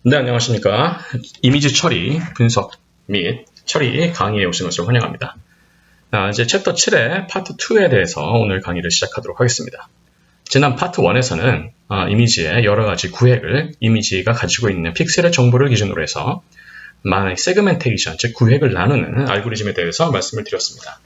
네, 안녕하십니까. 이미지 처리, 분석 및 처리 강의에 오신 것을 환영합니다. 이제 챕터 7의 파트 2에 대해서 오늘 강의를 시작하도록 하겠습니다. 지난 파트 1에서는 이미지의 여러 가지 구획을 이미지가 가지고 있는 픽셀의 정보를 기준으로 해서 세그멘테이션, 즉 구획을 나누는 알고리즘에 대해서 말씀을 드렸습니다.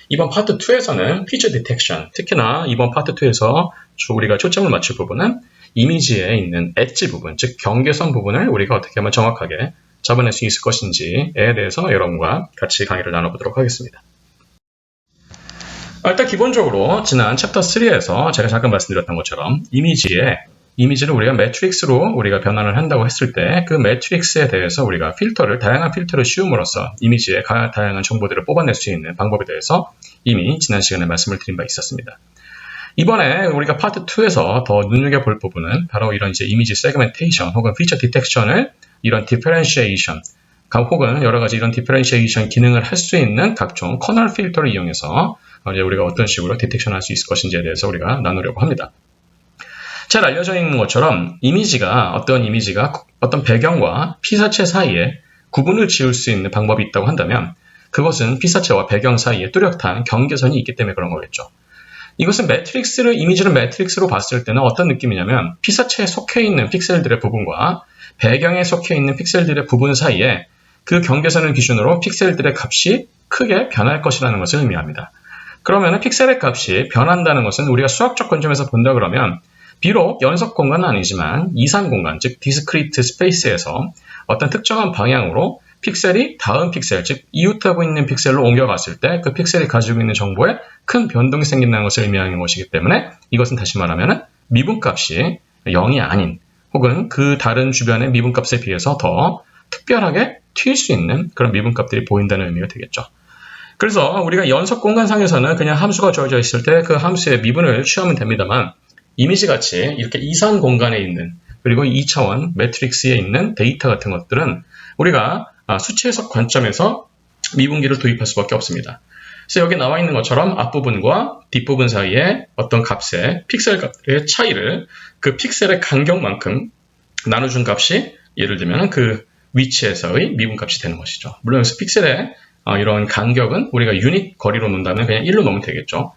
이번 파트 2에서는 피처 디텍션, 특히나 이번 파트 2에서 우리가 초점을 맞출 부분은 이미지에 있는 엣지 부분, 즉 경계선 부분을 우리가 어떻게 하면 정확하게 잡아낼 수 있을 것인지에 대해서 여러분과 같이 강의를 나눠보도록 하겠습니다. 일단 기본적으로 지난 챕터 3에서 제가 잠깐 말씀드렸던 것처럼 이미지를 우리가 매트릭스로 우리가 변환을 한다고 했을 때 그 매트릭스에 대해서 우리가 다양한 필터를 씌움으로써 이미지의 다양한 정보들을 뽑아낼 수 있는 방법에 대해서 이미 지난 시간에 말씀을 드린 바 있었습니다. 이번에 우리가 파트 2에서 더 눈여겨볼 부분은 바로 이런 이제 이미지 세그멘테이션 혹은 피처 디텍션을 이런 디퍼런시에이션 혹은 여러 가지 이런 디퍼런시에이션 기능을 할 수 있는 각종 커널 필터를 이용해서 이제 우리가 어떤 식으로 디텍션 할 수 있을 것인지에 대해서 우리가 나누려고 합니다. 잘 알려져 있는 것처럼 어떤 이미지가 어떤 배경과 피사체 사이에 구분을 지을 수 있는 방법이 있다고 한다면 그것은 피사체와 배경 사이에 뚜렷한 경계선이 있기 때문에 그런 거겠죠. 이것은 이미지를 매트릭스로 봤을 때는 어떤 느낌이냐면 피사체에 속해 있는 픽셀들의 부분과 배경에 속해 있는 픽셀들의 부분 사이에 그 경계선을 기준으로 픽셀들의 값이 크게 변할 것이라는 것을 의미합니다. 그러면 픽셀의 값이 변한다는 것은 우리가 수학적 관점에서 본다 그러면 비록 연속 공간은 아니지만 이산 공간, 즉 디스크리트 스페이스에서 어떤 특정한 방향으로 픽셀이 다음 픽셀, 즉 이웃하고 있는 픽셀로 옮겨갔을 때 그 픽셀이 가지고 있는 정보에 큰 변동이 생긴다는 것을 의미하는 것이기 때문에 이것은 다시 말하면 미분값이 0이 아닌 혹은 그 다른 주변의 미분값에 비해서 더 특별하게 튈 수 있는 그런 미분값들이 보인다는 의미가 되겠죠. 그래서 우리가 연속 공간상에서는 그냥 함수가 주어져 있을 때 그 함수의 미분을 취하면 됩니다만 이미지같이 이렇게 이산 공간에 있는 그리고 2차원 매트릭스에 있는 데이터 같은 것들은 우리가 수치 해석 관점에서 미분기를 도입할 수밖에 없습니다. 그래서 여기 나와 있는 것처럼 앞부분과 뒷부분 사이에 어떤 값의 픽셀 값의 차이를 그 픽셀의 간격만큼 나눠준 값이 예를 들면 그 위치에서의 미분값이 되는 것이죠. 물론 여기서 픽셀의 이런 간격은 우리가 유닛 거리로 놓는다면 그냥 1로 놓으면 되겠죠.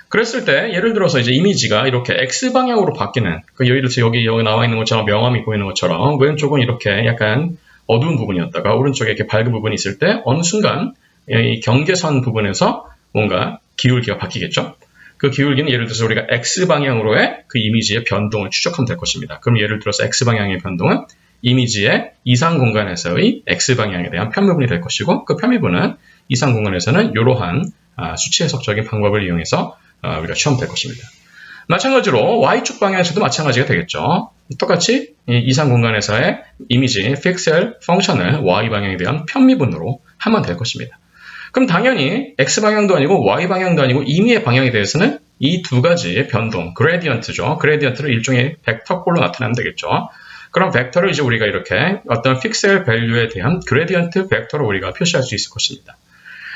그랬을 때 예를 들어서 이제 이미지가 이렇게 X방향으로 바뀌는 예를 들어서 여기 나와 있는 것처럼 명암이 보이는 것처럼 왼쪽은 이렇게 약간 어두운 부분이었다가 오른쪽에 이렇게 밝은 부분이 있을 때 어느 순간 이 경계선 부분에서 뭔가 기울기가 바뀌겠죠. 그 기울기는 예를 들어서 우리가 X방향으로의 그 이미지의 변동을 추적하면 될 것입니다. 그럼 예를 들어서 X방향의 변동은 이미지의 이상 공간에서의 X방향에 대한 편미분이 될 것이고 그 편미분은 이상 공간에서는 이러한 수치 해석적인 방법을 이용해서 우리가 취하면 것입니다. 마찬가지로 Y축 방향에서도 마찬가지가 되겠죠. 똑같이 이상 공간에서의 이미지 픽셀 펑션을 Y방향에 대한 편미분으로 하면 될 것입니다. 그럼 당연히 X방향도 아니고 Y방향도 아니고 임의의 방향에 대해서는 이 두 가지의 변동, 그레디언트죠. 그레디언트를 일종의 벡터꼴로 나타내면 되겠죠. 그럼 벡터를 이제 우리가 이렇게 어떤 픽셀 밸류에 대한 그레디언트 벡터로 우리가 표시할 수 있을 것입니다.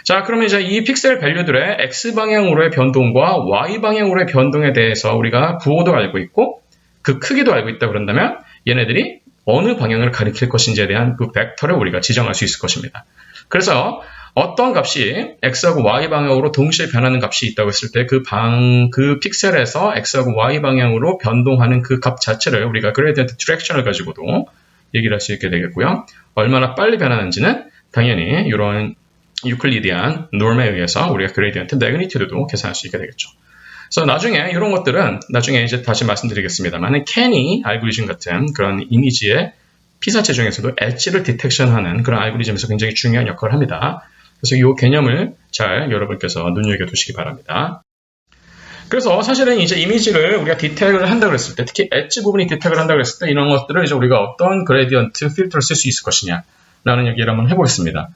자, 그러면 이제 이 픽셀 밸류들의 X방향으로의 변동과 Y방향으로의 변동에 대해서 우리가 부호도 알고 있고 그 크기도 알고 있다 그런다면 얘네들이 어느 방향을 가리킬 것인지에 대한 그 벡터를 우리가 지정할 수 있을 것입니다. 그래서 어떤 값이 X하고 Y방향으로 동시에 변하는 값이 있다고 했을 때 그 픽셀에서 X하고 Y방향으로 변동하는 그 값 자체를 우리가 그레디언트 디렉션을 가지고도 얘기를 할 수 있게 되겠고요. 얼마나 빨리 변하는지는 당연히 이런 유클리디안 놈에 의해서 우리가 그레디언트 매그니튜드도 계산할 수 있게 되겠죠. 그래서 나중에 이런 것들은 나중에 이제 다시 말씀드리겠습니다만 캐니 알고리즘 같은 그런 이미지의 피사체 중에서도 엣지를 디텍션하는 그런 알고리즘에서 굉장히 중요한 역할을 합니다. 그래서 이 개념을 잘 여러분께서 눈여겨두시기 바랍니다. 그래서 사실은 이제 이미지를 우리가 디텍을 한다 그랬을 때 특히 엣지 부분이 디텍을 한다 그랬을 때 이런 것들을 이제 우리가 어떤 그레디언트 필터를 쓸 수 있을 것이냐라는 얘기를 한번 해보겠습니다.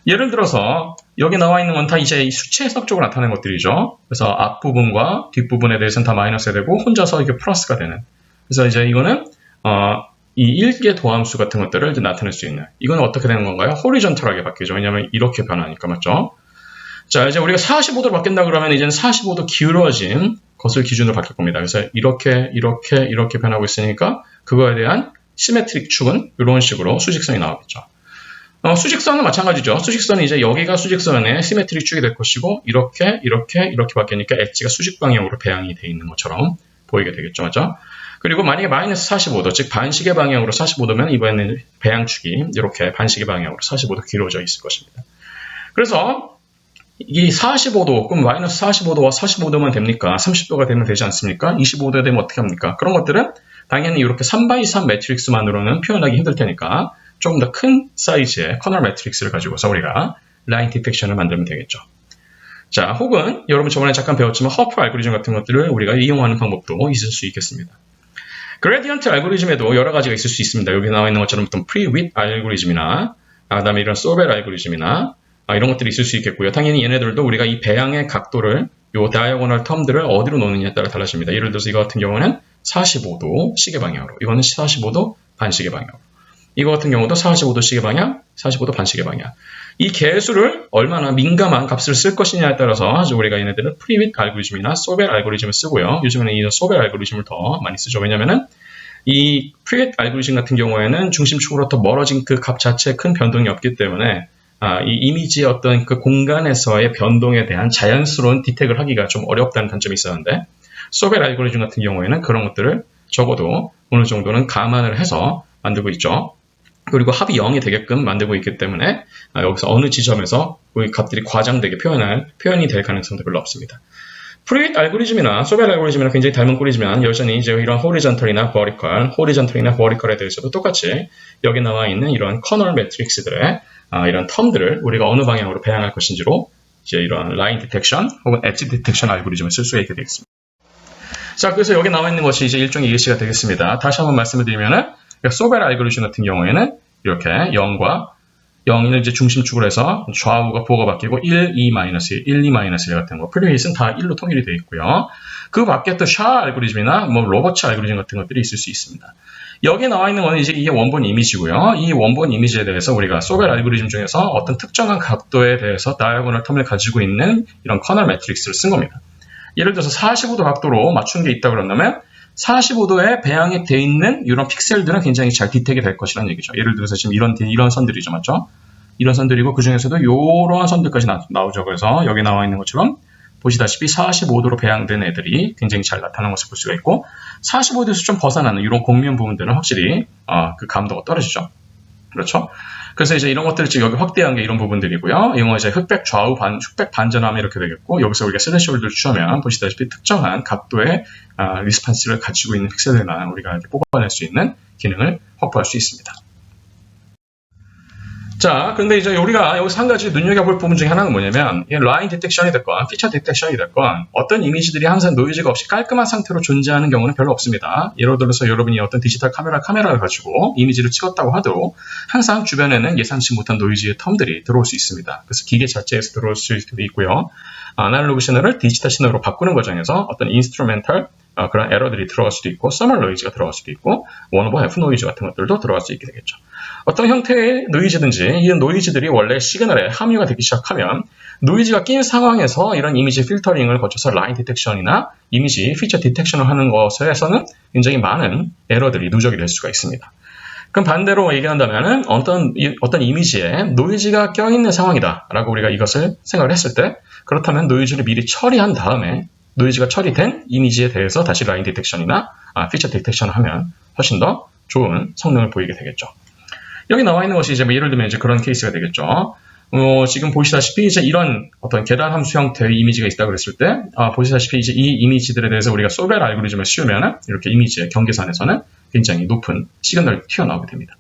예를 들어서 여기 나와 있는 건 다 이제 수치 해석적으로 나타낸 것들이죠. 그래서 앞부분과 뒷부분에 대해서는 다 마이너스가 되고 혼자서 이게 플러스가 되는. 그래서 이제 이거는 이 일개 도함수 같은 것들을 이제 나타낼 수 있는. 이건 어떻게 되는 건가요? 호리전털하게 바뀌죠. 왜냐하면 이렇게 변하니까 맞죠? 자, 이제 우리가 45도로 바뀐다 그러면 이제는 45도 기울어진 것을 기준으로 바뀔 겁니다. 그래서 이렇게 변하고 있으니까 그거에 대한 시메트릭 축은 이런 식으로 수직선이 나오겠죠. 수직선은 마찬가지죠. 수직선은 이제 여기가 수직선의 시메트릭 축이 될 것이고 이렇게 바뀌니까 엣지가 수직 방향으로 배양이 되어 있는 것처럼 보이게 되겠죠. 맞죠? 그리고 만약에 마이너스 45도, 즉 반시계 방향으로 45도면 이번에는 배양축이 이렇게 반시계 방향으로 45도 길어져 있을 것입니다. 그래서 이 45도, 그럼 마이너스 45도와 45도만 됩니까? 30도가 되면 되지 않습니까? 25도가 되면 어떻게 합니까? 그런 것들은 당연히 이렇게 3x3 매트릭스만으로는 표현하기 힘들 테니까 조금 더 큰 사이즈의 커널 매트릭스를 가지고서 우리가 라인 디텍션을 만들면 되겠죠. 자, 혹은 여러분 저번에 잠깐 배웠지만 허프 알고리즘 같은 것들을 우리가 이용하는 방법도 있을 수 있겠습니다. 그레디언트 알고리즘에도 여러 가지가 있을 수 있습니다. 여기 나와 있는 것처럼 어떤 프리윗 알고리즘이나 그다음에 이런 소벨 알고리즘이나 이런 것들이 있을 수 있겠고요. 당연히 얘네들도 우리가 이 배양의 각도를 요 다이아고널 텀들을 어디로 놓느냐에 따라 달라집니다. 예를 들어서 이거 같은 경우는 45도 시계 방향으로, 이거는 45도 반시계 방향으로, 이거 같은 경우도 45도 시계 방향, 45도 반시계 방향. 이 개수를 얼마나 민감한 값을 쓸 것이냐에 따라서 우리가 얘네들은 프리윗 알고리즘이나 소벨 알고리즘을 쓰고요. 요즘에는 이 소벨 알고리즘을 더 많이 쓰죠. 왜냐면은 이 프리윗 알고리즘 같은 경우에는 중심축으로부터 멀어진 그 값 자체에 큰 변동이 없기 때문에 이 이미지의 어떤 그 공간에서의 변동에 대한 자연스러운 디텍을 하기가 좀 어렵다는 단점이 있었는데, 소벨 알고리즘 같은 경우에는 그런 것들을 적어도 어느 정도는 감안을 해서 만들고 있죠. 그리고 합이 0이 되게끔 만들고 있기 때문에 여기서 어느 지점에서 이 값들이 과장되게 표현이 될 가능성도 별로 없습니다. 프리윗 알고리즘이나 소벨 알고리즘이랑 굉장히 닮은 꼴이지만 여전히 이제 이런 호리전털이나 버티컬에 대해서도 똑같이 여기 나와 있는 이런 커널 매트릭스들의 이런 텀들을 우리가 어느 방향으로 배양할 것인지로 이제 이런 라인 디텍션 혹은 엣지 디텍션 알고리즘을 쓸 수가 있게 되겠습니다. 자, 그래서 여기 나와 있는 것이 이제 일종의 예시가 되겠습니다. 다시 한번 말씀을 드리면은 소벨 알고리즘 같은 경우에는 이렇게 0을 이제 중심축으로 해서 좌우가 부호가 바뀌고 1, 2, -1, 1, 2, -1 같은 거, 프리윗은 다 1로 통일이 되어 있고요. 그 밖에 또 샤 알고리즘이나 로버츠 알고리즘 같은 것들이 있을 수 있습니다. 여기 나와 있는 거는 이제 이게 원본 이미지고요. 이 원본 이미지에 대해서 우리가 소벨 알고리즘 중에서 어떤 특정한 각도에 대해서 다이아고널 텀을 가지고 있는 이런 커널 매트릭스를 쓴 겁니다. 예를 들어서 45도 각도로 맞춘 게 있다고 그런다면 45도에 배양이 되어 있는 이런 픽셀들은 굉장히 잘 디텍이 될 것이라는 얘기죠. 예를 들어서 지금 이런 선들이죠. 맞죠? 이런 선들이고 그 중에서도 이러한 선들까지 나오죠. 그래서 여기 나와 있는 것처럼 보시다시피 45도로 배양된 애들이 굉장히 잘 나타나는 것을 볼 수가 있고 45도에서 좀 벗어나는 이런 곡면 부분들은 확실히 그 감도가 떨어지죠. 그렇죠? 그래서 이제 이런 것들을 지금 여기 확대한 게 이런 부분들이고요. 이건 이제 흑백 반전하면 이렇게 되겠고 여기서 우리가 스레시홀드를 주면 보시다시피 특정한 각도의 리스판스를 가지고 있는 픽셀들만 우리가 이렇게 뽑아낼 수 있는 기능을 확보할 수 있습니다. 자, 근데 이제 우리가 여기서 한 가지 눈여겨볼 부분 중에 하나는 뭐냐면 라인 디텍션이 됐건 피처 디텍션이 됐건 어떤 이미지들이 항상 노이즈가 없이 깔끔한 상태로 존재하는 경우는 별로 없습니다. 예를 들어서 여러분이 어떤 디지털 카메라를 가지고 이미지를 찍었다고 하도 항상 주변에는 예상치 못한 노이즈의 텀들이 들어올 수 있습니다. 그래서 기계 자체에서 들어올 수 있고요. 아날로그 시너를 디지털 시너로 바꾸는 과정에서 어떤 인스트루멘탈 그런 에러들이 들어갈 수도 있고 서멀 노이즈가 들어갈 수도 있고 원 오버 F 노이즈 같은 것들도 들어갈 수 있게 되겠죠. 어떤 형태의 노이즈든지 이 노이즈들이 원래 시그널에 함유가 되기 시작하면 노이즈가 낀 상황에서 이런 이미지 필터링을 거쳐서 라인 디텍션이나 이미지 피처 디텍션을 하는 것에서는 굉장히 많은 에러들이 누적이 될 수가 있습니다. 그럼 반대로 얘기한다면 어떤 이미지에 노이즈가 껴있는 상황이다 라고 우리가 이것을 생각을 했을 때 그렇다면 노이즈를 미리 처리한 다음에 노이즈가 처리된 이미지에 대해서 다시 라인 디텍션이나 피처 디텍션을 하면 훨씬 더 좋은 성능을 보이게 되겠죠. 여기 나와 있는 것이 이제 예를 들면 이제 그런 케이스가 되겠죠. 지금 보시다시피 이제 이런 어떤 계단 함수 형태의 이미지가 있다고 그랬을 때, 보시다시피 이제 이 이미지들에 대해서 우리가 소벨 알고리즘을 씌우면 이렇게 이미지의 경계선에서는 굉장히 높은 시그널이 튀어나오게 됩니다.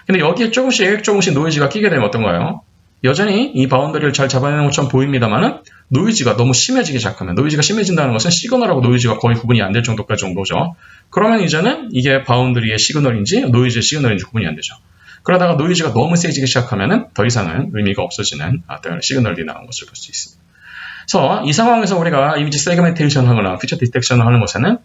근데 여기에 조금씩 노이즈가 끼게 되면 어떤가요? 여전히 이 바운더리를 잘 잡아내는 것처럼 보입니다만은 노이즈가 너무 심해지기 시작하면 노이즈가 심해진다는 것은 시그널하고 노이즈가 거의 구분이 안 될 정도까지 온 거죠. 그러면 이제는 이게 바운더리의 시그널인지 노이즈의 시그널인지 구분이 안 되죠. 그러다가 노이즈가 너무 세지기 시작하면은 더 이상은 의미가 없어지는 어떤 시그널이 나온 것을 볼 수 있습니다. 그래서 이 상황에서 우리가 이미지 세그멘테이션 하거나 피처 디텍션을 하는 것에는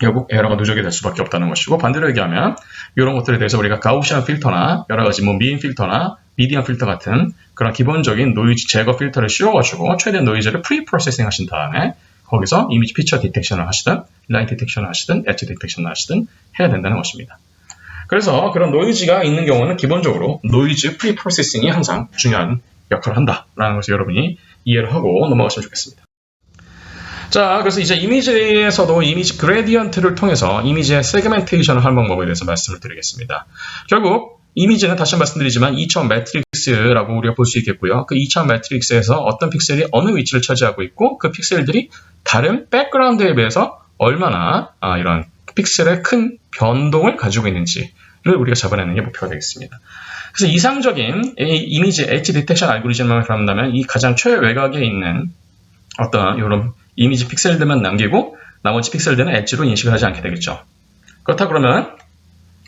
결국 에러가 누적이 될 수밖에 없다는 것이고 반대로 얘기하면 이런 것들에 대해서 우리가 가우시안 필터나 여러 가지 미인 필터나 미디안 필터 같은 그런 기본적인 노이즈 제거 필터를 씌워가지고 최대 노이즈를 프리 프로세싱 하신 다음에 거기서 이미지 피처 디텍션을 하시든 라인 디텍션을 하시든 엣지 디텍션을 하시든 해야 된다는 것입니다. 그래서 그런 노이즈가 있는 경우는 기본적으로 노이즈 프리 프로세싱이 항상 중요한 역할을 한다라는 것을 여러분이 이해를 하고 넘어가시면 좋겠습니다. 자, 그래서 이제 이미지에서도 이미지 그레디언트를 통해서 이미지의 세그멘테이션을 하는 방법에 대해서 말씀을 드리겠습니다. 결국 이미지는 다시 말씀드리지만 2차원 매트릭스라고 우리가 볼 수 있겠고요. 그 2차원 매트릭스에서 어떤 픽셀이 어느 위치를 차지하고 있고 그 픽셀들이 다른 백그라운드에 비해서 얼마나 이런 픽셀의 큰 변동을 가지고 있는지를 우리가 잡아내는 게 목표가 되겠습니다. 그래서 이상적인 이미지 엣지 디텍션 알고리즘을 한다면 이 가장 최외곽에 있는 어떤 이런 이미지 픽셀들만 남기고 나머지 픽셀들은 엣지로 인식을 하지 않게 되겠죠. 그렇다 그러면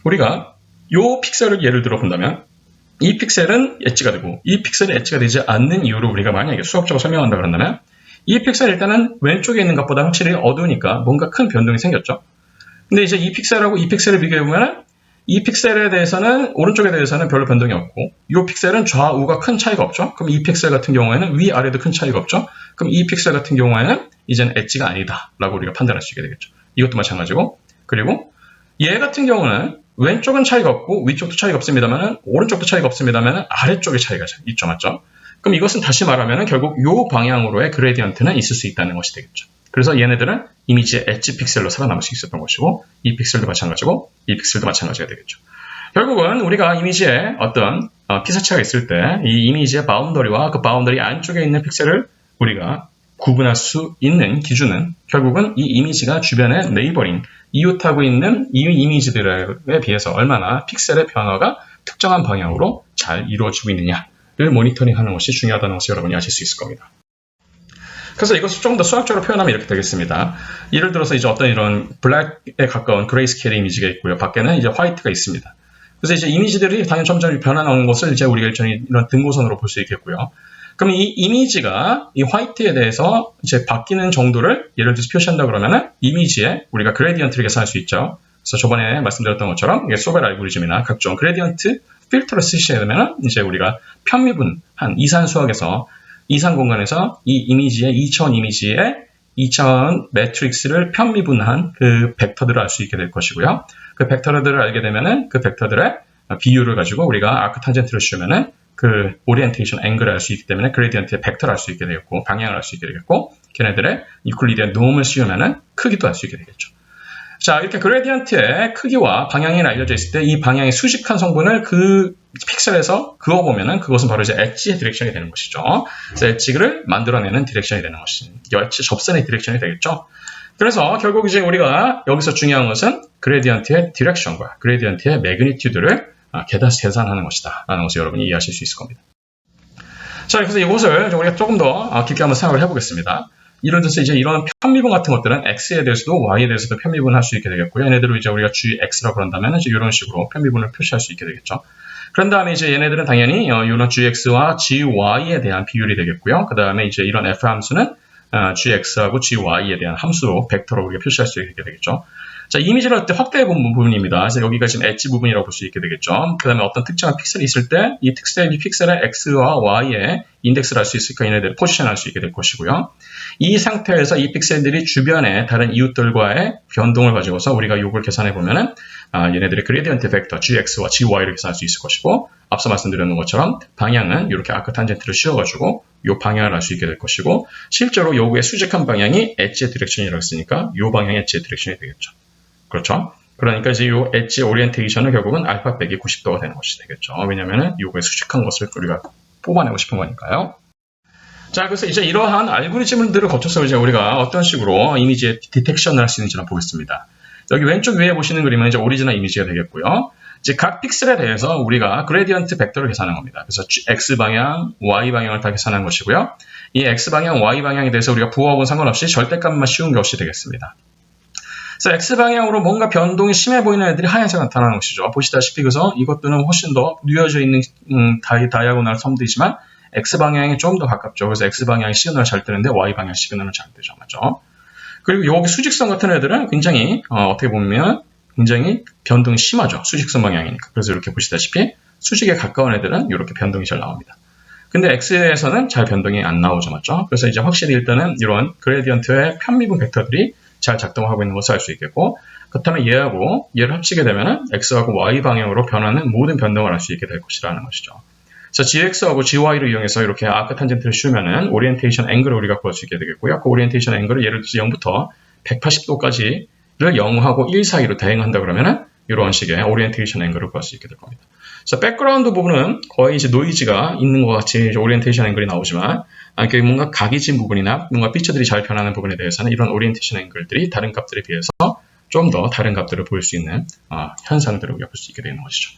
우리가 이 픽셀을 예를 들어 본다면 이 픽셀은 엣지가 되고 이 픽셀은 엣지가 되지 않는 이유를 우리가 만약에 수학적으로 설명한다 그런다면 이 픽셀 일단은 왼쪽에 있는 것보다 확실히 어두우니까 뭔가 큰 변동이 생겼죠. 근데 이제 이 픽셀하고 이 픽셀을 비교해 보면 이 픽셀에 대해서는 오른쪽에 대해서는 별로 변동이 없고 이 픽셀은 좌우가 큰 차이가 없죠. 그럼 이 픽셀 같은 경우에는 위아래도 큰 차이가 없죠. 그럼 이 픽셀 같은 경우에는 이제는 엣지가 아니다 라고 우리가 판단할 수 있게 되겠죠. 이것도 마찬가지고 그리고 얘 같은 경우는 왼쪽은 차이가 없고 위쪽도 차이가 없습니다만 오른쪽도 차이가 없습니다만 아래쪽에 차이가 있죠. 맞죠? 그럼 이것은 다시 말하면 결국 이 방향으로의 그레디언트는 있을 수 있다는 것이 되겠죠. 그래서 얘네들은 이미지의 엣지 픽셀로 살아남을 수 있었던 것이고 이 픽셀도 마찬가지고 이 픽셀도 마찬가지가 되겠죠. 결국은 우리가 이미지에 어떤 피사체가 있을 때 이 이미지의 바운더리와 그 바운더리 안쪽에 있는 픽셀을 우리가 구분할 수 있는 기준은 결국은 이 이미지가 주변에 네이버링, 이웃하고 있는 이 이미지들에 비해서 얼마나 픽셀의 변화가 특정한 방향으로 잘 이루어지고 있느냐를 모니터링하는 것이 중요하다는 것을 여러분이 아실 수 있을 겁니다. 그래서 이것을 조금 더 수학적으로 표현하면 이렇게 되겠습니다. 예를 들어서 이제 어떤 이런 블랙에 가까운 그레이스케일 이미지가 있고요. 밖에는 이제 화이트가 있습니다. 그래서 이제 이미지들이 당연히 점점 변화나오는 것을 이제 우리가 일종의 이런 등고선으로 볼 수 있겠고요. 그럼 이 이미지가 이 화이트에 대해서 이제 바뀌는 정도를 예를 들어서 표시한다 그러면은 이미지에 우리가 그레디언트를 계산할 수 있죠. 그래서 저번에 말씀드렸던 것처럼 이게 소벨 알고리즘이나 각종 그레디언트 필터를 쓰시게 되면은 이제 우리가 편미분 한 이산 수학에서 이산 공간에서 이 이미지의 2차원 이미지의 2차원 매트릭스를 편미분한 그 벡터들을 알 수 있게 될 것이고요. 그 벡터들을 알게 되면은 그 벡터들의 비율을 가지고 우리가 아크 탄젠트를 씌우면은 그 오리엔테이션 앵글을 알 수 있기 때문에 그레디언트의 벡터를 알 수 있게 되겠고 방향을 알 수 있게 되겠고 걔네들의 유클리디안 노음을 씌우면은 크기도 알 수 있게 되겠죠. 자, 이렇게 그레디언트의 크기와 방향이 알려져 있을 때 이 방향의 수직한 성분을 그 픽셀에서 그어보면은 그것은 바로 이제 엣지의 디렉션이 되는 것이죠. 그래서 엣지를 만들어내는 디렉션이 되는 것이 엣지 접선의 디렉션이 되겠죠. 그래서 결국 이제 우리가 여기서 중요한 것은 그레디언트의 디렉션과 그레디언트의 매그니튜드를 계산하는 것이다 라는 것을 여러분이 이해하실 수 있을 겁니다. 자, 그래서 이것을 우리가 조금 더 깊게 한번 생각을 해보겠습니다. 예를 들어서 이제 이런 편미분 같은 것들은 X에 대해서도 Y에 대해서도 편미분을 할 수 있게 되겠고요. 얘네들을 이제 우리가 GX라고 그런다면 이제 이런 식으로 편미분을 표시할 수 있게 되겠죠. 그런 다음에 이제 얘네들은 당연히 이런 GX와 GY에 대한 비율이 되겠고요. 그 다음에 이제 이런 F 함수는 GX하고 GY에 대한 함수로 벡터로 우리가 표시할 수 있게 되겠죠. 자, 이미지를 할 때 확대해 본 부분입니다. 그래서 여기가 지금 엣지 부분이라고 볼 수 있게 되겠죠. 그 다음에 어떤 특정한 픽셀이 있을 때 이 픽셀의 X와 Y의 인덱스를 알 수 있으니까 얘네들을 포지션할 수 있게 될 것이고요. 이 상태에서 이 픽셀들이 주변에 다른 이웃들과의 변동을 가지고서 우리가 이걸 계산해 보면은 얘네들의 그레디언트 벡터 GX와 GY를 계산할 수 있을 것이고 앞서 말씀드렸는 것처럼 방향은 이렇게 아크 탄젠트를 씌워가지고 이 방향을 알 수 있게 될 것이고 실제로 요구의 수직한 방향이 엣지의 디렉션이라고 했으니까 이 방향이 엣지의 디렉션이 되겠죠. 그렇죠? 그러니까 이제 이 엣지 오리엔테이션은 결국은 알파 빼기 90도가 되는 것이 되겠죠. 왜냐면은 요거의 수직한 것을 우리가 뽑아내고 싶은 거니까요. 자, 그래서 이제 이러한 알고리즘들을 거쳐서 이제 우리가 어떤 식으로 이미지의 디텍션을 할 수 있는지 보겠습니다. 여기 왼쪽 위에 보시는 그림은 이제 오리지널 이미지가 되겠고요. 이제 각 픽셀에 대해서 우리가 그레디언트 벡터를 계산한 겁니다. 그래서 X 방향, Y 방향을 다 계산한 것이고요. 이 X 방향, Y 방향에 대해서 우리가 부호하고는 상관없이 절대값만 씌운 것이 되겠습니다. 그래서 X방향으로 뭔가 변동이 심해 보이는 애들이 하얀색 나타나는 것이죠. 보시다시피 그래서 이것들은 훨씬 더 누여져 있는 다이아고널 섬들이지만 X방향이 좀 더 가깝죠. 그래서 X방향이 시그널을 잘 뜨는데 Y방향 시그널은 잘 뜨죠. 맞죠? 그리고 여기 수직선 같은 애들은 굉장히 어떻게 보면 굉장히 변동이 심하죠. 수직선 방향이니까. 그래서 이렇게 보시다시피 수직에 가까운 애들은 이렇게 변동이 잘 나옵니다. 근데 X에서는 잘 변동이 안 나오죠. 맞죠? 그래서 이제 확실히 일단은 이런 그레디언트의 편미분 벡터들이 잘 작동하고 있는 것을 알 수 있겠고 그렇다면 얘를 합치게 되면 x하고 y 방향으로 변하는 모든 변동을 할 수 있게 될 것이라는 것이죠. 그래서 gx하고 gy를 이용해서 이렇게 아크 탄젠트를 씌우면은 오리엔테이션 앵글을 우리가 구할 수 있게 되겠고요. 그 오리엔테이션 앵글을 예를 들어서 0부터 180도까지를 0하고 1 사이로 대응한다 그러면은 이런 식의 오리엔테이션 앵글을 구할 수 있게 될 겁니다. 그래서 백그라운드 부분은 거의 이제 노이즈가 있는 것 같이 이제 오리엔테이션 앵글이 나오지만 뭔가 각이진 부분이나 뭔가 피처들이 잘 변하는 부분에 대해서는 이런 오리엔테이션 앵글들이 다른 값들에 비해서 좀 더 다른 값들을 보일 수 있는 현상들을 우리가 볼 수 있게 되는 것이죠.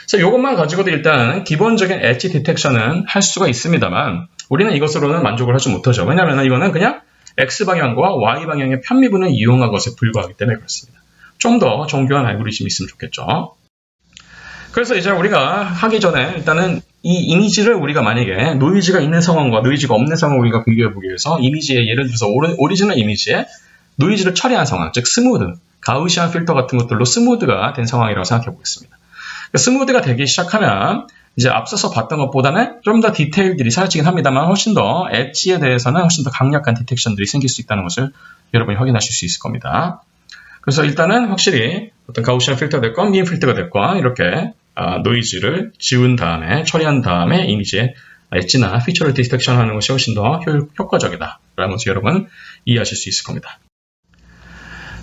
그래서 이것만 가지고도 일단 기본적인 엣지 디텍션은 할 수가 있습니다만 우리는 이것으로는 만족을 하지 못하죠. 왜냐하면 이거는 그냥 X방향과 Y방향의 편미분을 이용한 것에 불과하기 때문에 그렇습니다. 좀 더 정교한 알고리즘이 있으면 좋겠죠. 그래서 이제 우리가 하기 전에 일단은 이 이미지를 우리가 만약에 노이즈가 있는 상황과 노이즈가 없는 상황을 우리가 비교해 보기 위해서 이미지에 예를 들어서 오리지널 이미지에 노이즈를 처리한 상황, 즉 스무드, 가우시안 필터 같은 것들로 스무드가 된 상황이라고 생각해 보겠습니다. 스무드가 되기 시작하면 이제 앞서서 봤던 것보다는 좀 더 디테일들이 사라지긴 합니다만 훨씬 더 엣지에 대해서는 훨씬 더 강력한 디텍션들이 생길 수 있다는 것을 여러분이 확인하실 수 있을 겁니다. 그래서 일단은 확실히 어떤 가우시안 필터가 됐건 미인 필터가 됐건 이렇게 노이즈를 지운 다음에 처리한 다음에 이미지의 엣지나 피처를 디텍션하는 것이 훨씬 더 효과적이다라는 것을 여러분 이해하실 수 있을 겁니다.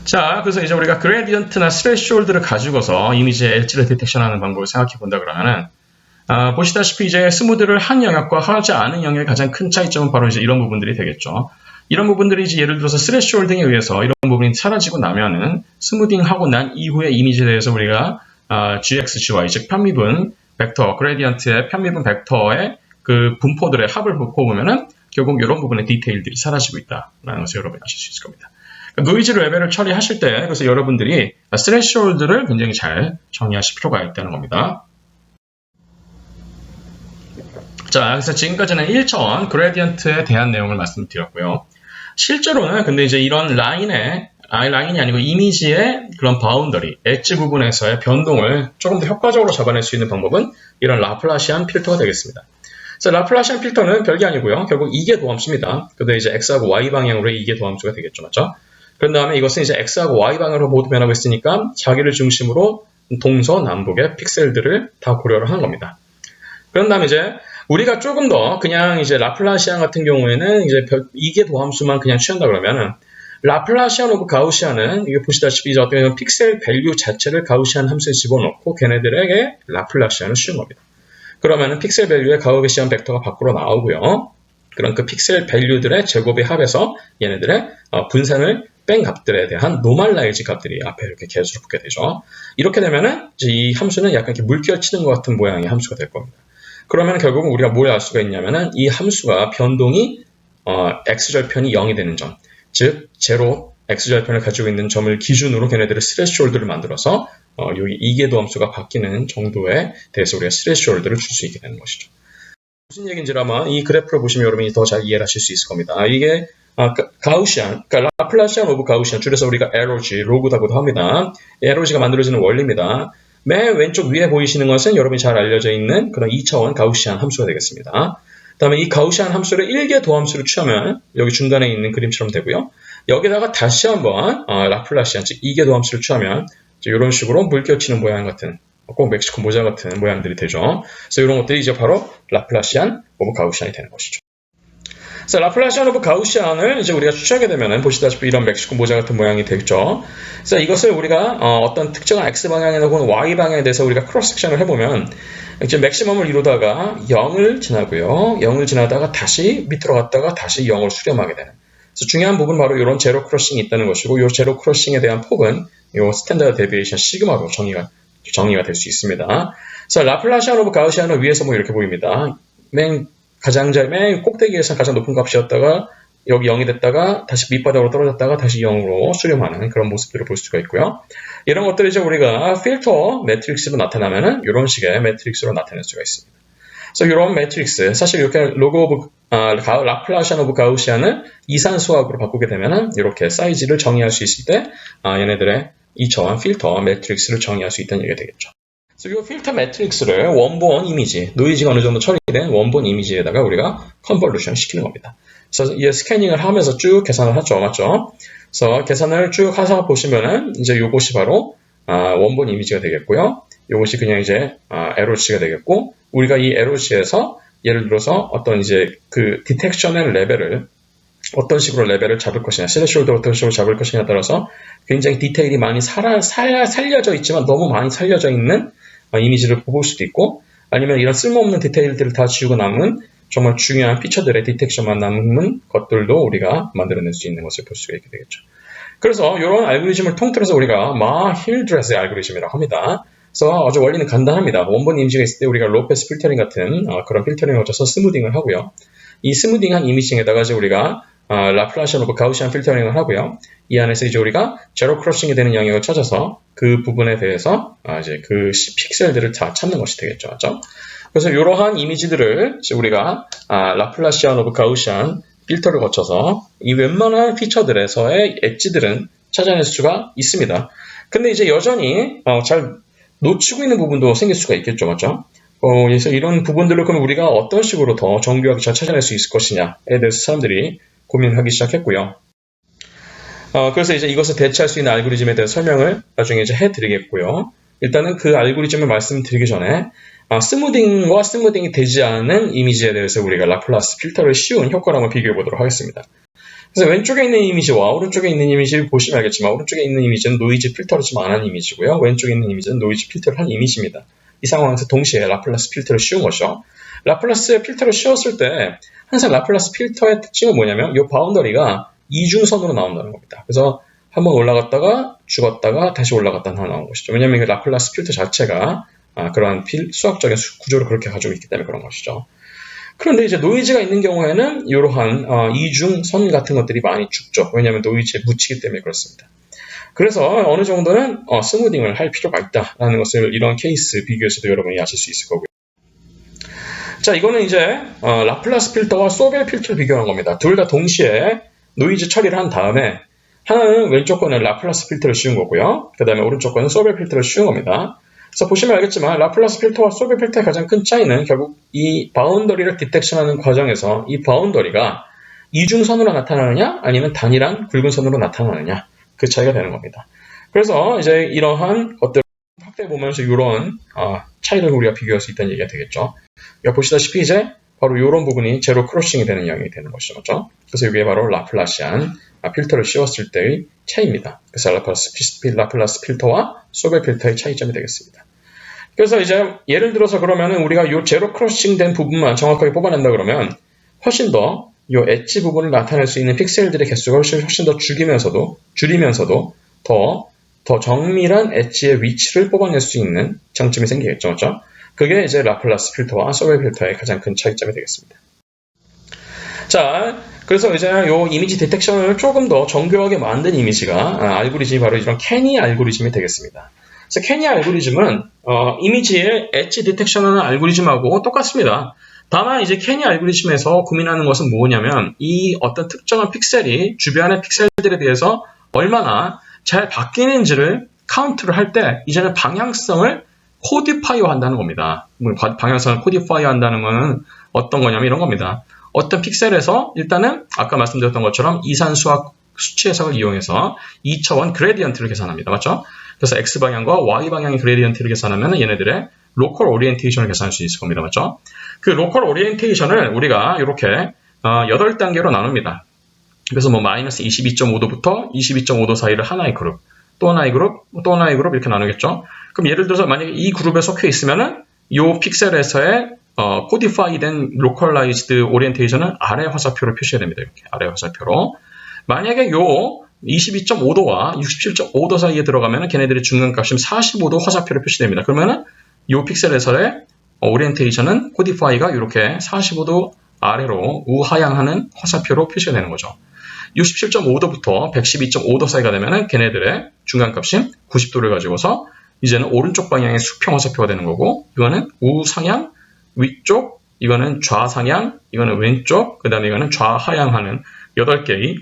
자, 그래서 이제 우리가 그레디언트나 스레시홀드를 가지고서 이미지의 엣지를 디텍션하는 방법을 생각해 본다 그러면은 보시다시피 이제 스무드를 한 영역과 하지 않은 영역의 가장 큰 차이점은 바로 이제 이런 부분들이 되겠죠. 이런 부분들이 이제 예를 들어서 스레시홀딩에 의해서 이런 부분이 사라지고 나면은 스무딩하고 난 이후에 이미지에 대해서 우리가 gx, gy, 즉 편미분 벡터, 그레디언트의 편미분 벡터의 그 분포들의 합을 보면은 결국 이런 부분의 디테일들이 사라지고 있다라는 것을 여러분이 아실 수 있을 겁니다. 노이즈 레벨을 처리하실 때 그래서 여러분들이 스레시홀드를 굉장히 잘 정의하실 필요가 있다는 겁니다. 자, 그래서 지금까지는 1차원 그레디언트에 대한 내용을 말씀드렸고요. 실제로는 근데 이제 이런 라인이 아니고 이미지의 그런 바운더리, 엣지 부분에서의 변동을 조금 더 효과적으로 잡아낼 수 있는 방법은 이런 라플라시안 필터가 되겠습니다. 그래서 라플라시안 필터는 별게 아니고요. 결국 이계 도함수입니다. 근데 이제 x하고 y 방향으로 이계 도함수가 되겠죠, 맞죠? 그런 다음에 이것은 이제 x하고 y 방향으로 모두 변하고 있으니까 자기를 중심으로 동서남북의 픽셀들을 다 고려를 한 겁니다. 그런 다음에 이제 우리가 조금 더 그냥 이제 라플라시안 같은 경우에는 이제 이계 도함수만 그냥 취한다 그러면은 라플라시안 오브 가우시안은 이게 보시다시피 이제 어떤 경우는 픽셀 밸류 자체를 가우시안 함수에 집어넣고 걔네들에게 라플라시안을 씌운 겁니다. 그러면은 픽셀 밸류의 가우시안 벡터가 밖으로 나오고요. 그런 그 픽셀 밸류들의 제곱의 합에서 얘네들의 분산을 뺀 값들에 대한 노멀라이즈 값들이 앞에 이렇게 개수로 붙게 되죠. 이렇게 되면은 이제 이 함수는 약간 이렇게 물결 치는 것 같은 모양의 함수가 될 겁니다. 그러면 결국은 우리가 뭘 알 수가 있냐면은 이 함수가 변동이 x절편이 0이 되는 점, 즉 제로 x절편을 가지고 있는 점을 기준으로 걔네들의 스레시홀드를 만들어서 여기 이계도 함수가 바뀌는 정도에 대해서 우리가 스레시홀드를 줄 수 있게 되는 것이죠. 무슨 얘기인지 아마 이 그래프를 보시면 여러분이 더 잘 이해를 하실 수 있을 겁니다. 이게 가우시안, 그러니까 라플라시안 오브 가우시안, 줄여서 우리가 LOG, 로그라고도 합니다. LOG가 만들어지는 원리입니다. 맨 왼쪽 위에 보이시는 것은 여러분이 잘 알려져 있는 그런 2차원 가우시안 함수가 되겠습니다. 그 다음에 이 가우시안 함수를 1개 도함수로 취하면 여기 중간에 있는 그림처럼 되고요. 여기다가 다시 한번 라플라시안, 즉 2개 도함수를 취하면 이런 식으로 물결치는 모양 같은, 꼭 멕시코 모자 같은 모양들이 되죠. 그래서 이런 것들이 이제 바로 라플라시안 오브 가우시안이 되는 것이죠. 그래서 라플라시안 오브 가우시안을 이제 우리가 추출하게 되면 보시다시피 이런 멕시코 모자 같은 모양이 되겠죠. 그래서 이것을 우리가 어떤 특정한 x 방향이나 혹은 y 방향에 대해서 우리가 크로스 섹션을 해보면 이제 맥시멈을 이루다가 0을 지나고요. 0을 지나다가 다시 밑으로 갔다가 다시 0을 수렴하게 되는. 그래서 중요한 부분은 바로 이런 제로 크로싱이 있다는 것이고, 이 제로 크로싱에 대한 폭은 이 스탠다드 데비에이션 시그마로 정의가 될 수 있습니다. 그래서 라플라시안 오브 가우시안은 위에서 뭐 이렇게 보입니다. 맨 꼭대기에서 가장 높은 값이었다가 여기 0이 됐다가 다시 밑바닥으로 떨어졌다가 다시 0으로 수렴하는 그런 모습들을 볼 수가 있고요. 이런 것들이 이제 우리가 필터 매트릭스로 나타나면은 이런 식의 매트릭스로 나타낼 수가 있습니다. 그래서 이런 매트릭스, 사실 이렇게 라플라시안 오브 가우시안을 이산수학으로 바꾸게 되면은 이렇게 사이즈를 정의할 수 있을 때 얘네들의 2차원 필터 매트릭스를 정의할 수 있다는 얘기가 되겠죠. 그래서 이 필터 매트릭스를 원본 이미지, 노이즈가 어느 정도 처리된 원본 이미지에다가 우리가 컨볼루션 시키는 겁니다. 그래서 이 스캐닝을 하면서 쭉 계산을 하죠. 맞죠? 그래서 계산을 쭉 하서 보시면은 이제 요것이 바로 원본 이미지가 되겠고요. 요것이 그냥 이제 LOC가 되겠고, 우리가 이 LOC에서 예를 들어서 어떤 이제 그 디텍션의 레벨을 어떤 식으로 레벨을 잡을 것이냐, 스레시홀드를 어떤 식으로 잡을 것이냐에 따라서 굉장히 디테일이 많이 살려져 있지만 너무 많이 살려져 있는 이미지를 볼 수도 있고, 아니면 이런 쓸모없는 디테일들을 다 지우고 남은 정말 중요한 피처들의 디텍션만 남은 것들도 우리가 만들어낼 수 있는 것을 볼 수가 있게 되겠죠. 그래서 이런 알고리즘을 통틀어서 우리가 힐드레스의 알고리즘이라고 합니다. 그래서 아주 원리는 간단합니다. 원본 이미지가 있을 때 우리가 로패스 필터링 같은 그런 필터링을 거쳐서 스무딩을 하고요. 이 스무딩한 이미징에다가 이제 우리가 라플라시안 오브 가우시안 필터링을 하고요. 이 안에서 이제 우리가 제로 크러싱이 되는 영역을 찾아서 그 부분에 대해서 이제 그 픽셀들을 다 찾는 것이 되겠죠. 맞죠? 그래서 이러한 이미지들을 이제 우리가 라플라시안 오브 가우시안 필터를 거쳐서 이 웬만한 피처들에서의 엣지들은 찾아낼 수가 있습니다. 근데 이제 여전히 잘 놓치고 있는 부분도 생길 수가 있겠죠. 맞죠? 그래서 이런 부분들을 그럼 우리가 어떤 식으로 더 정교하게 잘 찾아낼 수 있을 것이냐에 대해서 사람들이 고민하기 시작했고요. 그래서 이제 이것을 대체할 수 있는 알고리즘에 대한 설명을 나중에 이제 해드리겠고요. 일단은 그 알고리즘을 말씀드리기 전에 스무딩과 스무딩이 되지 않은 이미지에 대해서 우리가 라플라스 필터를 씌운 효과를 한번 비교해 보도록 하겠습니다. 그래서 왼쪽에 있는 이미지와 오른쪽에 있는 이미지를 보시면 알겠지만 오른쪽에 있는 이미지는 노이즈 필터를 좀 안 한 이미지고요. 왼쪽에 있는 이미지는 노이즈 필터를 한 이미지입니다. 이 상황에서 동시에 라플라스 필터를 씌운 것이죠. 라플라스 필터를 씌웠을 때 항상 라플라스 필터의 특징은 뭐냐면 이 바운더리가 이중선으로 나온다는 겁니다. 그래서 한번 올라갔다가 죽었다가 다시 올라갔다 나오는 것이죠. 왜냐하면 그 라플라스 필터 자체가 그러한 수학적인 구조를 그렇게 가지고 있기 때문에 그런 것이죠. 그런데 이제 노이즈가 있는 경우에는 이러한 이중선 같은 것들이 많이 죽죠. 왜냐하면 노이즈에 묻히기 때문에 그렇습니다. 그래서 어느 정도는 스무딩을 할 필요가 있다라는 것을 이런 케이스 비교에서도 여러분이 아실 수 있을 거고요. 자, 이거는 이제 라플라스 필터와 소벨 필터를 비교한 겁니다. 둘 다 동시에 노이즈 처리를 한 다음에 하나는 왼쪽 거는 라플라스 필터를 씌운 거고요. 그 다음에 오른쪽 거는 소벨 필터를 씌운 겁니다. 그래서 보시면 알겠지만 라플라스 필터와 소벨 필터의 가장 큰 차이는 결국 이 바운더리를 디텍션하는 과정에서 이 바운더리가 이중선으로 나타나느냐 아니면 단일한 굵은 선으로 나타나느냐 그 차이가 되는 겁니다. 그래서 이제 이러한 것들을 확대해 보면서 이런 차이를 우리가 비교할 수 있다는 얘기가 되겠죠. 여기 보시다시피 이제 바로 이런 부분이 제로 크로싱이 되는 영역이 되는 것이죠. 맞죠? 그래서 이게 바로 라플라시안 필터를 씌웠을 때의 차이입니다. 그래서 라플라스 필터와 소벨 필터의 차이점이 되겠습니다. 그래서 이제 예를 들어서 그러면은 우리가 이 제로 크로싱 된 부분만 정확하게 뽑아낸다 그러면 훨씬 더 이 엣지 부분을 나타낼 수 있는 픽셀들의 개수가 훨씬 더 줄이면서도 더 정밀한 엣지의 위치를 뽑아낼 수 있는 장점이 생기겠죠. 맞죠? 그게 이제 라플라스 필터와 소벨 필터의 가장 큰 차이점이 되겠습니다. 자, 그래서 이제 이 이미지 디텍션을 조금 더 정교하게 만든 이미지가 알고리즘이 바로 이런 캐니 알고리즘이 되겠습니다. 그래서 캐니 알고리즘은 이미지의 엣지 디텍션하는 알고리즘하고 똑같습니다. 다만 이제 캐니 알고리즘에서 고민하는 것은 뭐냐면 이 어떤 특정한 픽셀이 주변의 픽셀들에 대해서 얼마나 잘 바뀌는지를 카운트를 할 때 이제는 방향성을 코디파이어 한다는 겁니다. 방향성을 코디파이어 한다는 것은 어떤 거냐면 이런 겁니다. 어떤 픽셀에서 일단은 아까 말씀드렸던 것처럼 이산수학 수치 해석을 이용해서 2차원 그레디언트를 계산합니다. 맞죠? 그래서 X방향과 Y방향의 그레디언트를 계산하면 얘네들의 로컬 오리엔테이션을 계산할 수 있을 겁니다. 맞죠? 그 로컬 오리엔테이션을 우리가 이렇게 8단계로 나눕니다. 그래서 뭐 마이너스 22.5도부터 22.5도 사이를 하나의 그룹, 또 하나의 그룹 이렇게 나누겠죠. 그럼 예를 들어서 만약에 이 그룹에 속해 있으면은 이 픽셀에서의 코디파이된 로컬라이즈드 오리엔테이션은 아래 화살표로 표시해야 됩니다. 이렇게 아래 화살표로. 만약에 요 22.5도와 67.5도 사이에 들어가면 걔네들의 중간값이 45도 화살표로 표시됩니다. 그러면은 이 픽셀에서의 오리엔테이션은 코디파이가 이렇게 45도 아래로 우하향하는 화살표로 표시가 되는 거죠. 67.5도부터 112.5도 사이가 되면 걔네들의 중간값이 90도를 가지고서 이제는 오른쪽 방향의 수평 화살표가 되는 거고, 이거는 우상향, 위쪽, 이거는 좌상향, 이거는 왼쪽, 그 다음에 이거는 좌하향하는 8개의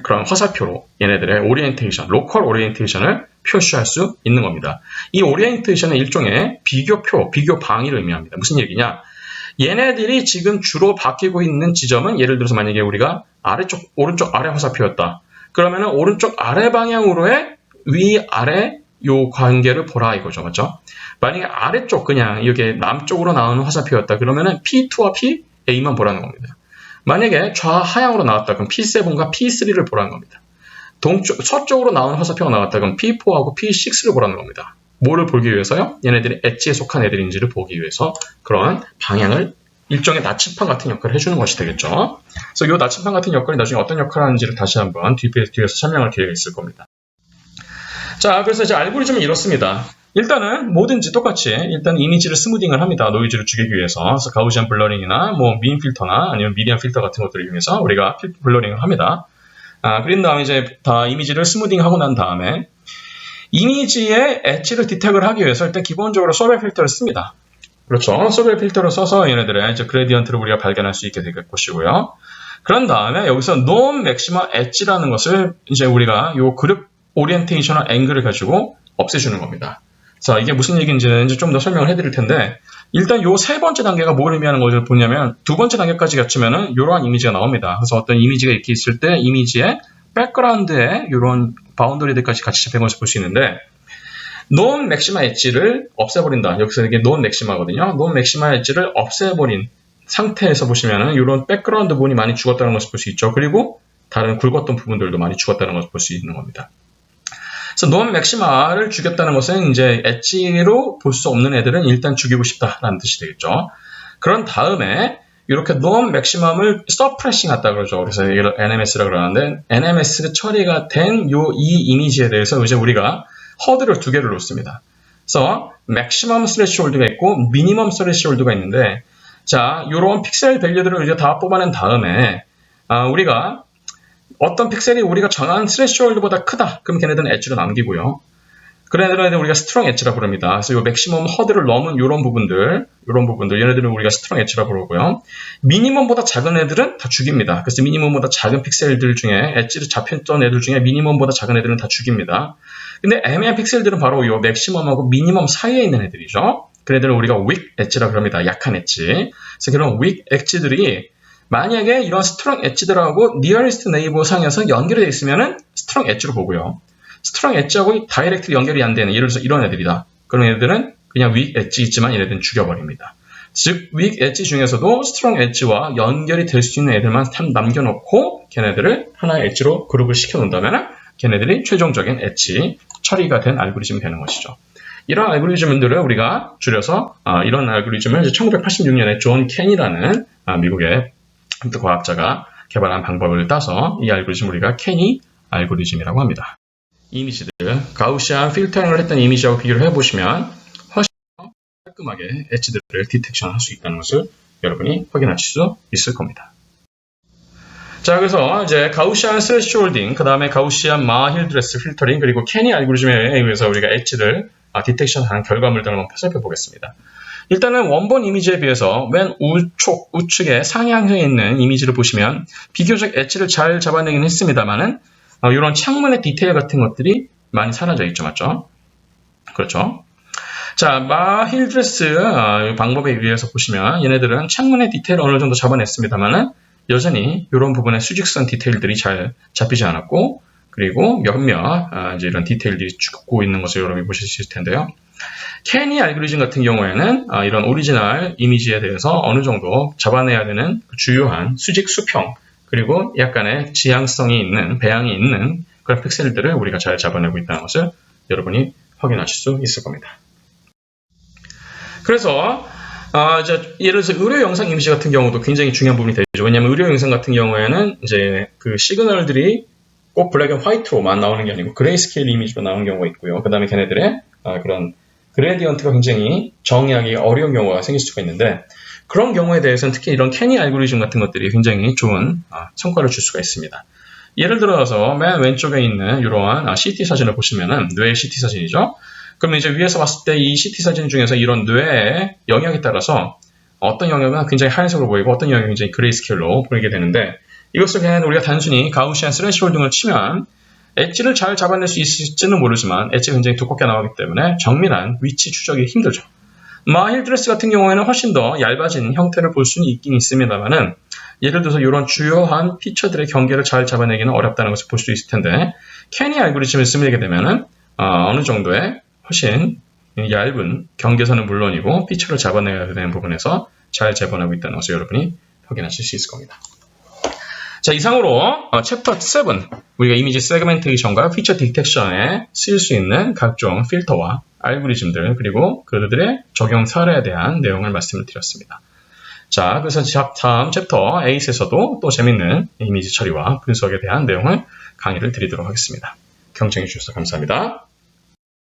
그런 화살표로 얘네들의 오리엔테이션, 로컬 오리엔테이션을 표시할 수 있는 겁니다. 이 오리엔테이션은 일종의 비교표, 비교방위를 의미합니다. 무슨 얘기냐? 얘네들이 지금 주로 바뀌고 있는 지점은 예를 들어서 만약에 우리가 오른쪽 아래 화살표였다. 그러면은 오른쪽 아래 방향으로의 위-아래 요 관계를 보라 이거죠. 맞죠? 만약에 아래쪽 그냥 이렇게 남쪽으로 나오는 화살표였다. 그러면은 P2와 PA만 보라는 겁니다. 만약에 좌하향으로 나왔다. 그럼 P7과 P3를 보라는 겁니다. 서쪽으로 나오는 화살표가 나왔다. 그럼 P4하고 P6를 보라는 겁니다. 뭐를 보기 위해서요? 얘네들이 엣지에 속한 애들인지를 보기 위해서 그런 방향을 일종의 나침판 같은 역할을 해주는 것이 되겠죠. 그래서 이 나침판 같은 역할이 나중에 어떤 역할을 하는지를 다시 한번 뒤에서 설명할 기회가 있을 겁니다. 자, 그래서 이제 알고리즘은 이렇습니다. 일단은 뭐든지 똑같이 일단 이미지를 스무딩을 합니다. 노이즈를 죽이기 위해서. 그래서 가우시안 블러링이나 뭐 민 필터나 아니면 미디엄 필터 같은 것들을 이용해서 우리가 블러링을 합니다. 그린 다음에 이제 다 이미지를 스무딩하고 난 다음에 이미지의 엣지를 디텍을 하기 위해서 일단 기본적으로 소벨 필터를 씁니다. 그렇죠. 소벨 필터를 써서 얘네들의 이제 그레디언트를 우리가 발견할 수 있게 될 것이고요. 그런 다음에 여기서 논 맥시마 엣지라는 것을 이제 우리가 요 그룹 오리엔테이셔널 앵글을 가지고 없애주는 겁니다. 자, 이게 무슨 얘기인지는 이제 좀 더 설명을 해드릴 텐데, 일단 요 세 번째 단계가 뭘 의미하는 것을 보냐면, 두 번째 단계까지 갖추면은 이러한 이미지가 나옵니다. 그래서 어떤 이미지가 이렇게 있을 때, 이미지의 백그라운드에 이런 바운더리들까지 같이 잡힌 것을 볼 수 있는데, 논 맥시마 엣지를 없애버린다. 여기서 이게 논 맥시마거든요. 논 맥시마 엣지를 없애버린 상태에서 보시면은 이런 백그라운드 부분이 많이 죽었다는 것을 볼 수 있죠. 그리고 다른 굵었던 부분들도 많이 죽었다는 것을 볼 수 있는 겁니다. 그래서 논 맥시마를 죽였다는 것은 이제 엣지로 볼 수 없는 애들은 일단 죽이고 싶다라는 뜻이 되겠죠. 그런 다음에 이렇게 논 맥시멈을 서프레싱 했다 그러죠. 그래서 이걸 NMS라고 그러는데 NMS 처리가 된 이 이미지에 대해서 이제 우리가 허드를 두 개를 놓습니다. 그래서 맥시멈 스레시홀드가 있고 미니멈 스레시홀드가 있는데 자, 이런 픽셀 밸류들을 이제 다 뽑아낸 다음에 우리가 어떤 픽셀이 우리가 정한 스레시홀드보다 크다. 그럼 걔네들은 엣지로 남기고요. 그런 애들은 우리가 스트롱 엣지라고 부릅니다. 그래서 이 맥시멈 허드를 넘은 이런 부분들, 얘네들은 우리가 스트롱 엣지라고 부르고요. 미니멈보다 작은 애들은 다 죽입니다. 그래서 미니멈보다 작은 픽셀들 중에 엣지를 잡혔던 애들 중에 미니멈보다 작은 애들은 다 죽입니다. 근데 애매한 픽셀들은 바로 이 맥시멈하고 미니멈 사이에 있는 애들이죠. 그 애들은 우리가 weak 엣지라고 합니다. 약한 엣지. 그래서 그런 weak 엣지들이 만약에 이런 스트롱 엣지들하고 nearest neighbor 상에서 연결이 되어 있으면은 스트롱 엣지로 보고요. 스트롱 엣지하고 다이렉트 연결이 안 되는 예를 들어서 이런 애들이다. 그런 애들은 그냥 weak 엣지 있지만 얘네들은 죽여버립니다. 즉 weak 엣지 중에서도 스트롱 엣지와 연결이 될 수 있는 애들만 남겨놓고 걔네들을 하나의 엣지로 그룹을 시켜놓는다면 걔네들이 최종적인 엣지 처리가 된 알고리즘이 되는 것이죠. 이런 알고리즘들을 우리가 줄여서 이런 알고리즘을 1986년에 존 켄이라는 미국의 과학자가 개발한 방법을 따서 이 알고리즘을 우리가 켄이 알고리즘이라고 합니다. 이미지들, 가우시안 필터링을 했던 이미지하고 비교를 해보시면 훨씬 더 깔끔하게 엣지들을 디텍션 할 수 있다는 것을 여러분이 확인하실 수 있을 겁니다. 자, 그래서 이제 가우시안 스레시홀딩, 그 다음에 가우시안 마힐드레스 필터링, 그리고 켄이 알고리즘에 의해서 우리가 엣지를 디텍션하는 결과물들을 한번 살펴보겠습니다. 일단은 원본 이미지에 비해서 맨 우측에 상향해 있는 이미지를 보시면 비교적 엣지를 잘 잡아내긴 했습니다만은 이런 창문의 디테일 같은 것들이 많이 사라져 있죠. 맞죠? 그렇죠? 자, 마힐드레스 방법에 의해서 보시면 얘네들은 창문의 디테일을 어느 정도 잡아냈습니다만은 여전히 이런 부분의 수직선 디테일들이 잘 잡히지 않았고 그리고 몇몇 이제 이런 디테일들이 죽고 있는 것을 여러분이 보실 수 있을 텐데요. 켄이 알고리즘 같은 경우에는 이런 오리지널 이미지에 대해서 어느 정도 잡아내야 되는 주요한 수직 수평 그리고 약간의 지향성이 있는 배양이 있는 그런 픽셀들을 우리가 잘 잡아내고 있다는 것을 여러분이 확인하실 수 있을 겁니다. 그래서 이제 예를 들어서 의료 영상 이미지 같은 경우도 굉장히 중요한 부분이 되죠. 왜냐하면 의료 영상 같은 경우에는 이제 그 시그널들이 꼭 블랙 앤 화이트로만 나오는 게 아니고 그레이스케일 이미지로 나오는 경우가 있고요. 그 다음에 걔네들의 그런 그레디언트가 굉장히 정의하기 어려운 경우가 생길 수가 있는데 그런 경우에 대해서는 특히 이런 켄이 알고리즘 같은 것들이 굉장히 좋은 성과를 줄 수가 있습니다. 예를 들어서 맨 왼쪽에 있는 이러한 CT 사진을 보시면은 뇌의 CT 사진이죠. 그러면 이제 위에서 봤을 때 이 CT 사진 중에서 이런 뇌의 영역에 따라서 어떤 영역은 굉장히 하얀색으로 보이고 어떤 영역은 굉장히 그레이스케일로 보이게 되는데 이것을 그냥 우리가 단순히 가우시안 스레시홀딩을 치면 엣지를 잘 잡아낼 수 있을지는 모르지만 엣지가 굉장히 두껍게 나오기 때문에 정밀한 위치 추적이 힘들죠. 마힐드레스 같은 경우에는 훨씬 더 얇아진 형태를 볼 수는 있긴 있습니다만은 예를 들어서 이런 주요한 피처들의 경계를 잘 잡아내기는 어렵다는 것을 볼 수 있을 텐데 캐니 알고리즘을 쓰게 되면은 어느 정도의 훨씬 얇은 경계선은 물론이고 피처를 잡아내야 되는 부분에서 잘 재현하고 있다는 것을 여러분이 확인하실 수 있을 겁니다. 자, 이상으로 챕터 7 우리가 이미지 세그멘테이션과 피처 디텍션에 쓰일 수 있는 각종 필터와 알고리즘들 그리고 그들의 적용 사례에 대한 내용을 말씀을 드렸습니다. 자, 그래서 다음 챕터 8에서도 또 재밌는 이미지 처리와 분석에 대한 내용을 강의를 드리도록 하겠습니다. 경청해 주셔서 감사합니다.